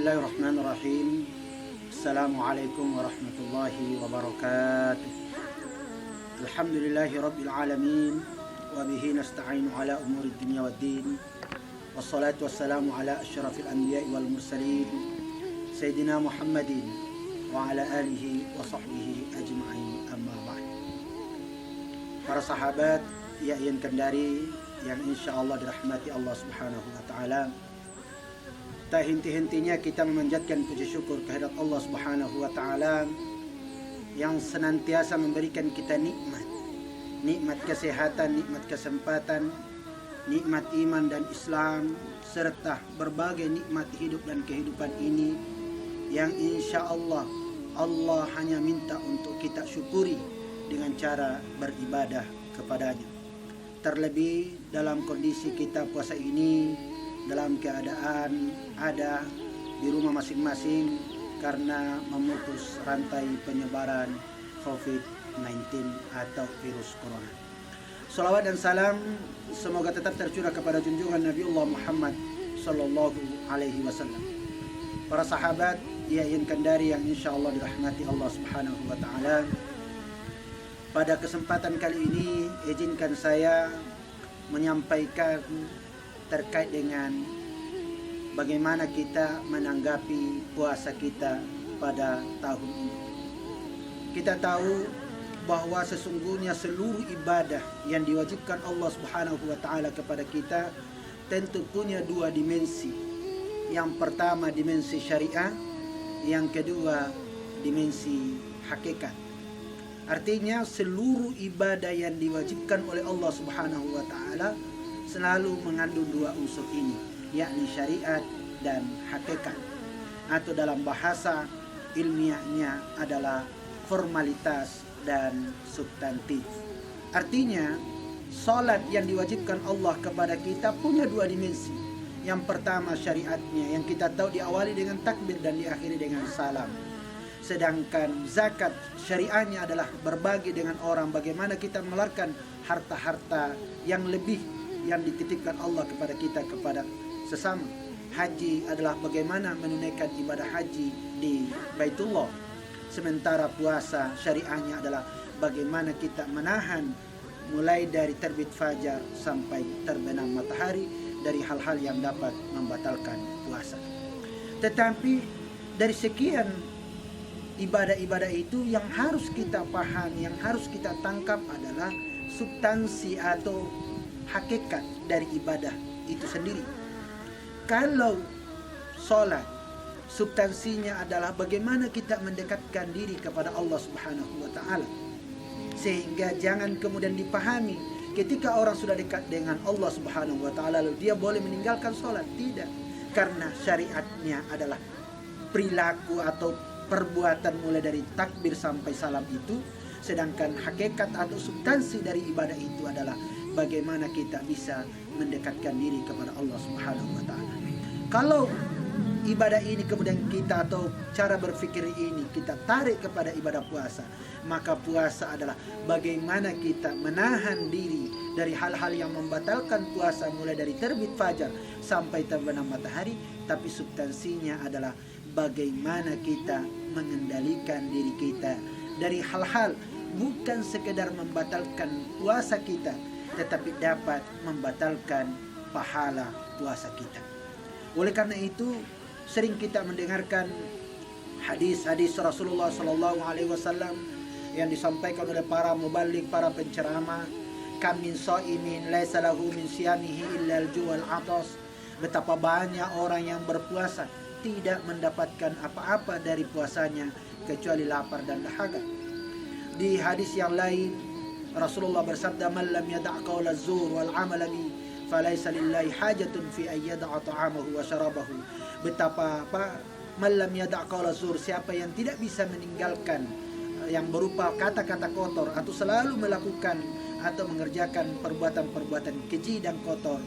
Bismillahirrahmanirrahim. Assalamualaikum warahmatullahi wabarakatuh. Alhamdulillahi rabbil alamin. Wabihi nasta'inu ala umuri dunya waddin. Wassalatu wassalamu ala asyrafil anbiya'i wal mursalin Sayyidina Muhammadin wa ala alihi wa sahbihi ajma'in, amma ba'd. Para sahabat yang kendari yang insya Allah dirahmati Allah subhanahu wa ta'ala, tak henti-hentinya kita memanjatkan puji syukur kehadirat Allah subhanahu wa ta'ala yang senantiasa memberikan kita nikmat kesehatan, nikmat kesempatan, nikmat iman dan Islam, serta berbagai nikmat hidup dan kehidupan ini yang insya Allah Allah hanya minta untuk kita syukuri dengan cara beribadah kepadanya. Terlebih dalam kondisi kita puasa ini dalam keadaan ada di rumah masing-masing karena memutus rantai penyebaran COVID-19 atau virus corona. Salawat dan salam semoga tetap tercurah kepada junjungan Nabiullah Muhammad sallallahu alaihi wasallam. Para sahabat yang kendari yang insya Allah dirahmati Allah subhanahu wa ta'ala, pada kesempatan kali ini izinkan saya menyampaikan terkait dengan bagaimana kita menanggapi puasa kita pada tahun ini. Kita tahu bahwa sesungguhnya seluruh ibadah yang diwajibkan Allah Subhanahu wa taala kepada kita tentu punya dua dimensi. Yang pertama dimensi syariah, yang kedua dimensi hakikat. Artinya seluruh ibadah yang diwajibkan oleh Allah Subhanahu wa taala selalu mengandung dua unsur ini, yakni syariat dan hakikat, atau dalam bahasa ilmiahnya adalah formalitas dan substantif. Artinya salat yang diwajibkan Allah kepada kita punya dua dimensi. Yang pertama syariatnya yang kita tahu diawali dengan takbir dan diakhiri dengan salam. Sedangkan zakat syariahnya adalah berbagi dengan orang, bagaimana kita mengeluarkan harta-harta yang lebih yang dititipkan Allah kepada kita kepada sesama. Haji adalah bagaimana menunaikan ibadah haji di Baitullah. Sementara puasa syariahnya adalah bagaimana kita menahan mulai dari terbit fajar sampai terbenam matahari dari hal-hal yang dapat membatalkan puasa. Tetapi dari sekian ibadah-ibadah itu yang harus kita pahami, yang harus kita tangkap adalah substansi atau hakikat dari ibadah itu sendiri. Kalau sholat substansinya adalah bagaimana kita mendekatkan diri kepada Allah Subhanahu wa taala, sehingga jangan kemudian dipahami ketika orang sudah dekat dengan Allah Subhanahu wa taala lalu dia boleh meninggalkan sholat. Tidak, karena syariatnya adalah perilaku atau perbuatan mulai dari takbir sampai salam itu, sedangkan hakikat atau substansi dari ibadah itu adalah bagaimana kita bisa mendekatkan diri kepada Allah Subhanahu wa taala. Kalau ibadah ini kemudian kita atau cara berpikir ini kita tarik kepada ibadah puasa, maka puasa adalah bagaimana kita menahan diri dari hal-hal yang membatalkan puasa mulai dari terbit fajar sampai terbenam matahari, tapi substansinya adalah bagaimana kita mengendalikan diri kita dari hal-hal bukan sekedar membatalkan puasa kita, tetapi dapat membatalkan pahala puasa kita. Oleh karena itu sering kita mendengarkan hadis-hadis Rasulullah sallallahu alaihi wasallam yang disampaikan oleh para mubalik, para penceramah, kam min shaimin laisa lahu min siyamihi illa al-ju' wal 'atas. Betapa banyak orang yang berpuasa tidak mendapatkan apa-apa dari puasanya kecuali lapar dan dahaga. Di hadis yang lain Rasulullah bersabda, "Man lam yada' qaula az-zur wal 'amala bi falaysa lillahi hajatun fi ay yada'a ta'amahu wa syarabahu." Betapa man lam yada' qaula az-zur, siapa yang tidak bisa meninggalkan yang berupa kata-kata kotor atau selalu melakukan atau mengerjakan perbuatan-perbuatan keji dan kotor,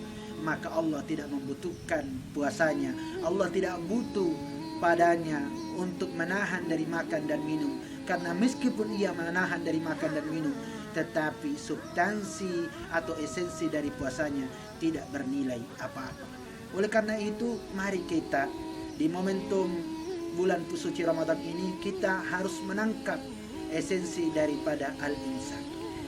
maka Allah tidak membutuhkan puasanya. Allah tidak butuh padanya untuk menahan dari makan dan minum, karena meskipun ia menahan dari makan dan minum, tetapi substansi atau esensi dari puasanya tidak bernilai apa-apa. Oleh karena itu, mari kita di momentum bulan suci Ramadan ini kita harus menangkap esensi daripada al-imsak.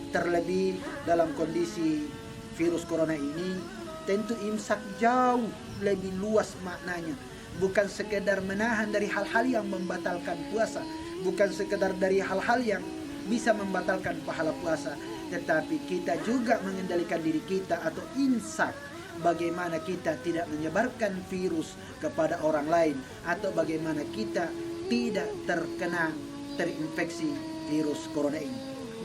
Terlebih dalam kondisi virus corona ini, tentu imsak jauh lebih luas maknanya. Bukan sekedar menahan dari hal-hal yang membatalkan puasa, bukan sekedar dari hal-hal yang bisa membatalkan pahala puasa, tetapi kita juga mengendalikan diri kita atau imsak. Bagaimana kita tidak menyebarkan virus kepada orang lain, atau bagaimana kita tidak terinfeksi virus corona ini.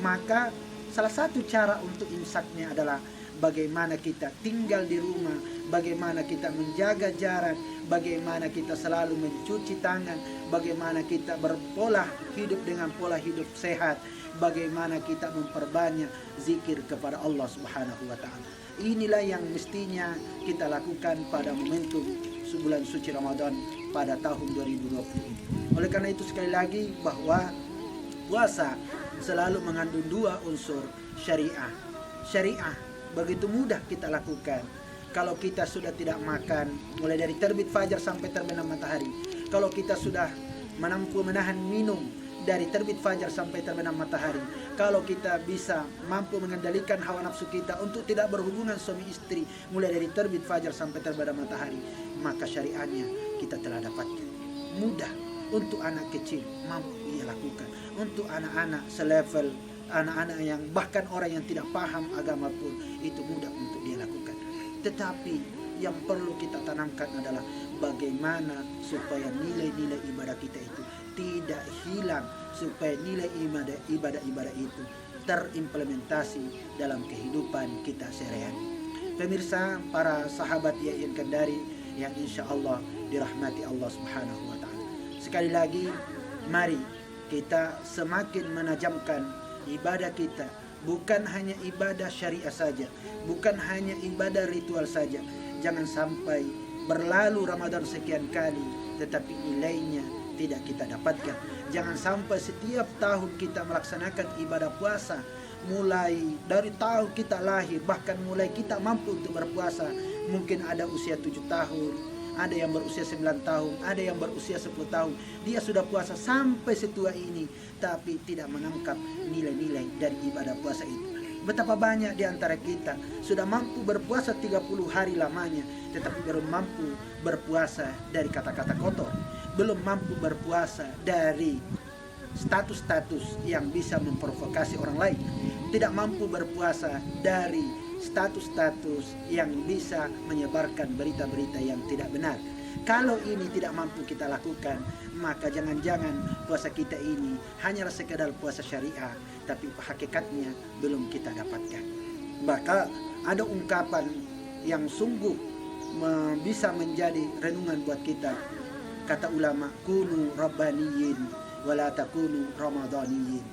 Maka salah satu cara untuk imsaknya adalah bagaimana kita tinggal di rumah, bagaimana kita menjaga jarak, bagaimana kita selalu mencuci tangan, bagaimana kita berpola hidup dengan pola hidup sehat, bagaimana kita memperbanyak zikir kepada Allah Subhanahu wa taala. Inilah yang mestinya kita lakukan pada momentum bulan suci Ramadan pada tahun 2020 ini. Oleh karena itu sekali lagi bahwa puasa selalu mengandung dua unsur syariah. Syariah begitu mudah kita lakukan. Kalau kita sudah tidak makan mulai dari terbit fajar sampai terbenam matahari, kalau kita sudah mampu menahan minum dari terbit fajar sampai terbenam matahari, kalau kita bisa mampu mengendalikan hawa nafsu kita untuk tidak berhubungan suami istri mulai dari terbit fajar sampai terbenam matahari, maka syariatnya kita telah dapatkan. Mudah untuk anak kecil mampu ia lakukan, untuk anak-anak selevel, anak-anak yang bahkan orang yang tidak paham agama pun itu mudah untuk dia lakukan. Tetapi yang perlu kita tanamkan adalah bagaimana supaya nilai-nilai ibadah kita itu tidak hilang, supaya nilai ibadah itu terimplementasi dalam kehidupan kita sehari-hari. Pemirsa, para sahabat yang kendari yang insya Allah dirahmati Allah Subhanahu wa taala. Sekali lagi, mari kita semakin menajamkan ibadah kita, bukan hanya ibadah syariah saja, bukan hanya ibadah ritual saja. Jangan sampai berlalu Ramadan sekian kali tetapi nilainya tidak kita dapatkan. Jangan sampai setiap tahun kita melaksanakan ibadah puasa, mulai dari tahun kita lahir, bahkan mulai kita mampu untuk berpuasa. Mungkin ada usia 7 tahun, ada yang berusia 9 tahun, ada yang berusia 10 tahun. Dia sudah puasa sampai setua ini, tapi tidak menangkap nilai-nilai dari ibadah puasa itu. Betapa banyak di antara kita sudah mampu berpuasa 30 hari lamanya, tetapi belum mampu berpuasa dari kata-kata kotor, belum mampu berpuasa dari status-status yang bisa memprovokasi orang lain, tidak mampu berpuasa dari status-status yang bisa menyebarkan berita-berita yang tidak benar. Kalau ini tidak mampu kita lakukan, maka jangan-jangan puasa kita ini hanyalah sekedar puasa syariah, tapi hakikatnya belum kita dapatkan. Maka ada ungkapan yang sungguh bisa menjadi renungan buat kita. Kata ulama, kunu rabbaniyin wala takunu ramadaniyin.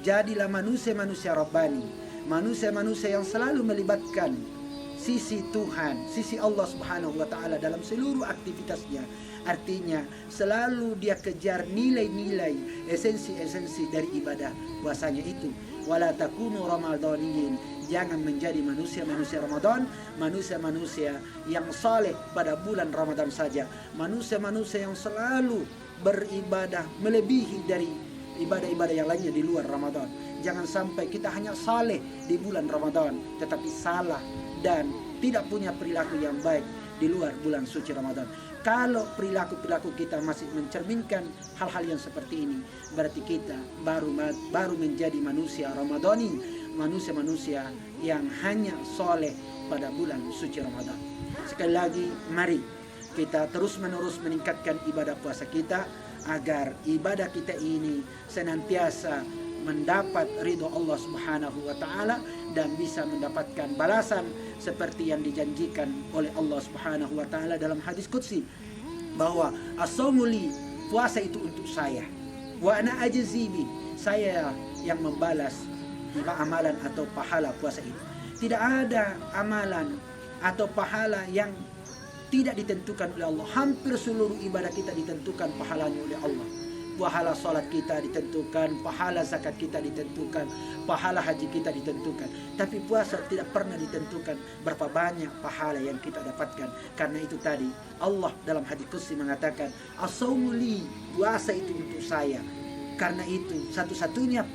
Jadilah manusia-manusia rabbani, manusia-manusia yang selalu melibatkan sisi Tuhan, sisi Allah Subhanahu wa taala dalam seluruh aktivitasnya. Artinya selalu dia kejar nilai-nilai, esensi-esensi dari ibadah puasanya itu. Wala takunu ramadaniyin. Jangan menjadi manusia-manusia Ramadan, manusia-manusia yang saleh pada bulan Ramadan saja, manusia-manusia yang selalu beribadah melebihi dari ibadah-ibadah yang lainnya di luar Ramadan. Jangan sampai kita hanya saleh di bulan Ramadan tetapi salah dan tidak punya perilaku yang baik di luar bulan suci Ramadan. Kalau perilaku-perilaku kita masih mencerminkan hal-hal yang seperti ini, berarti kita baru menjadi manusia Ramadhani, manusia-manusia yang hanya soleh pada bulan suci Ramadan. Sekali lagi, mari kita terus-menerus meningkatkan ibadah puasa kita agar ibadah kita ini senantiasa mendapat ridho Allah Subhanahu wa taala dan bisa mendapatkan balasan seperti yang dijanjikan oleh Allah Subhanahu wa taala dalam hadis qudsi bahwa as-saumu li, puasa itu untuk saya, wa ana ajzi bi, saya yang membalas amalan atau pahala puasa itu. Tidak ada amalan atau pahala yang tidak ditentukan oleh Allah. Hampir seluruh ibadah kita ditentukan pahalanya oleh Allah. pahala sholat kita ditentukan, pahala zakat kita ditentukan, pahala haji kita ditentukan. Tapi puasa tidak pernah ditentukan berapa banyak pahala yang kita dapatkan. Karena itu tadi Allah dalam hadits qudsi mengatakan, as-saumu li, puasa itu untuk saya. Karena itu satu-satunya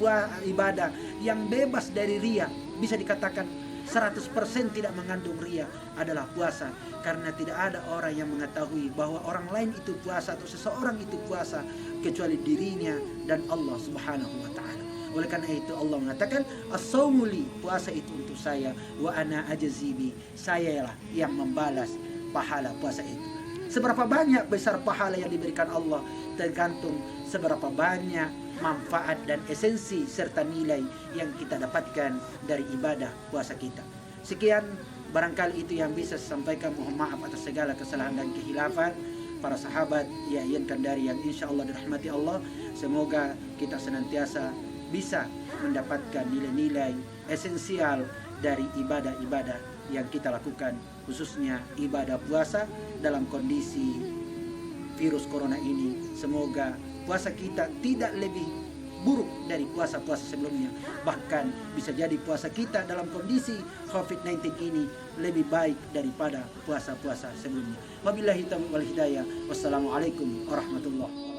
ibadah yang bebas dari riya, bisa dikatakan 100% tidak mengandung riya, adalah puasa. Karena tidak ada orang yang mengetahui bahwa orang lain itu puasa atau seseorang itu puasa kecuali dirinya dan Allah Subhanahu wa taala. Oleh karena itu Allah mengatakan, as-saumu li, puasa itu untuk saya, wa ana ajzibi, sayalah yang membalas pahala puasa itu. Seberapa banyak besar pahala yang diberikan Allah tergantung seberapa banyak manfaat dan esensi serta nilai yang kita dapatkan dari ibadah puasa kita. Sekian barangkali itu yang bisa saya sampaikan. Mohon maaf atas segala kesalahan dan kehilafan. Para sahabat ya Ian Kandari yang insya Allah dirahmati Allah, semoga kita senantiasa bisa mendapatkan nilai-nilai esensial dari ibadah-ibadah yang kita lakukan, khususnya ibadah puasa dalam kondisi virus corona ini. Semoga puasa kita tidak lebih buruk dari puasa-puasa sebelumnya. Bahkan bisa jadi puasa kita dalam kondisi COVID-19 ini lebih baik daripada puasa-puasa sebelumnya. Wabillahi taufiq wal hidayah. Wassalamualaikum warahmatullahi wabarakatuh.